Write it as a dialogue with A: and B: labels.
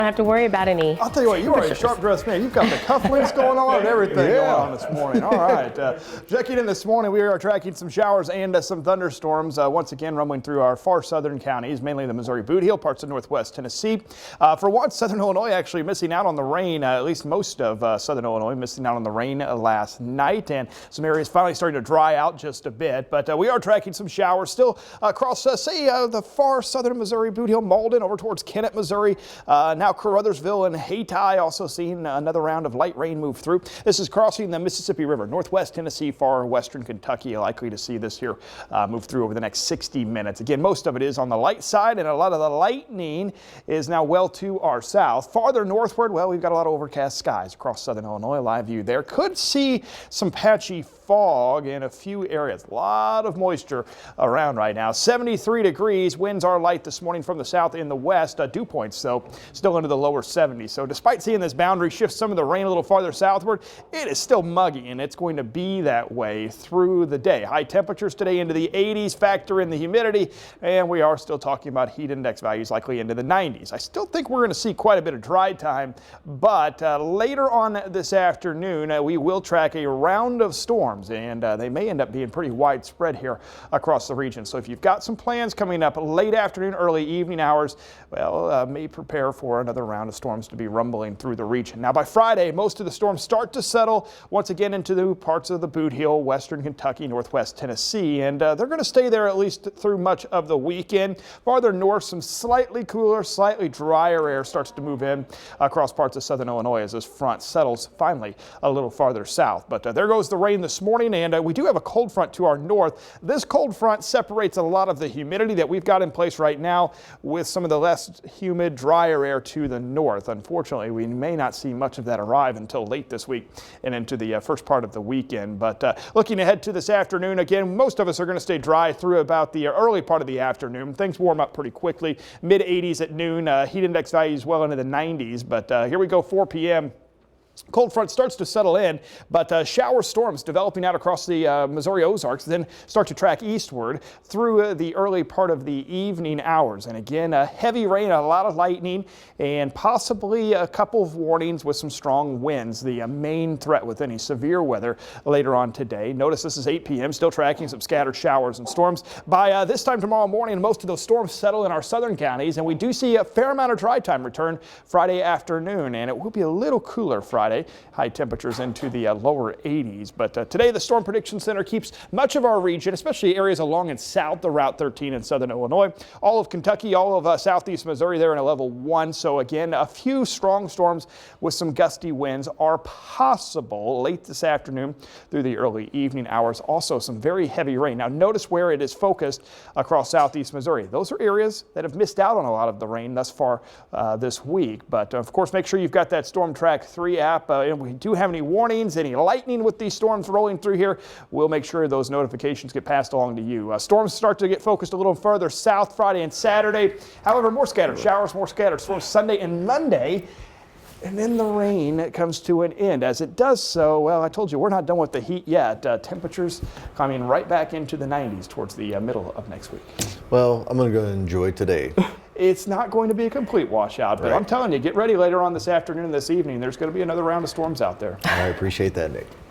A: don't have to worry about any.
B: I'll tell you what, you are a sharp-dressed man. You've got the cufflinks going on and everything going on this morning. All right. Checking in this morning, we are tracking some showers and some thunderstorms. Once again, rumbling through our far southern counties, mainly the Missouri Boot Heel, parts of northwest Tennessee. For once, southern Illinois actually missing out on the rain, at least most of southern Illinois missing out on the rain last night. And some areas finally starting to dry out just a bit. But we are tracking some showers still across, the far southern Missouri Boot Heel, Malden, over towards Kennett, Missouri. Now Caruthersville and Hayti also seeing another round of light rain move through. This is crossing the Mississippi River, northwest Tennessee, far western Kentucky. Likely to see this here move through over the next 60 minutes. Again, most of it is on the light side, and a lot of the lightning is now well to our south. Farther northward, well, we've got a lot of overcast skies across southern Illinois. Live view there. Could see some patchy fog in a few areas. A lot of moisture around right now. 73 degrees. Winds are light this morning from the south and the west. Dew points, though, still into the lower 70s. So despite seeing this boundary shift some of the rain a little farther southward, it is still muggy, and it's going to be that way through the day. High temperatures today into the 80s. Factor in the humidity, and we are still talking about heat index values likely into the 90s. I still think we're going to see quite a bit of dry time, but later on this afternoon, we will track a round of storms, and they may end up being pretty widespread here across the region. So if you've got some plans coming up late afternoon, early evening hours, well, may prepare for another round of storms to be rumbling through the region. Now by Friday, most of the storms start to settle once again into the parts of the Boot Heel, western Kentucky, northwest Tennessee, and they're going to stay there at least through much of the weekend. Farther north, some slightly cooler, slightly drier air starts to move in across parts of southern Illinois as this front settles finally a little farther south. But there goes the rain this morning, and we do have a cold front to our north. This cold front separates a lot of the humidity that we've got in place right now with some of the less humid, drier air to the north. Unfortunately, we may not see much of that arrive until late this week and into the first part of the weekend. But looking ahead to this afternoon, again, most of us are going to stay dry through about the early part of the afternoon. Things warm up pretty quickly. Mid 80s at noon. Heat index values well into the 90s. But here we go, 4 p.m. Cold front starts to settle in, but shower storms developing out across the Missouri Ozarks then start to track eastward through the early part of the evening hours. And again, heavy rain, a lot of lightning, and possibly a couple of warnings with some strong winds. The main threat with any severe weather later on today. Notice this is 8 p.m. Still tracking some scattered showers and storms. By this time tomorrow morning, most of those storms settle in our southern counties, and we do see a fair amount of dry time return Friday afternoon, and it will be a little cooler Friday. High temperatures into the lower 80s. But today the Storm Prediction Center keeps much of our region, especially areas along and south of Route 13 in southern Illinois, all of Kentucky, all of southeast Missouri, they're in a level 1. So again, a few strong storms with some gusty winds are possible late this afternoon through the early evening hours. Also some very heavy rain. Now notice where it is focused across southeast Missouri. Those are areas that have missed out on a lot of the rain thus far this week. But of course, make sure you've got that Storm Track 3 app. And we do have any warnings, any lightning with these storms rolling through here, we'll make sure those notifications get passed along to you. Storms start to get focused a little further south Friday and Saturday. However, more scattered showers, more scattered storms Sunday and Monday. And then the rain comes to an end. As it does so, well, I told you, we're not done with the heat yet. Temperatures coming right back into the 90s towards the middle of next week.
C: Well, I'm going to go enjoy today.
B: It's not going to be a complete washout, but I'm telling you, get ready later on this afternoon and this evening. There's going to be another round of storms out there.
C: I appreciate that, Nick.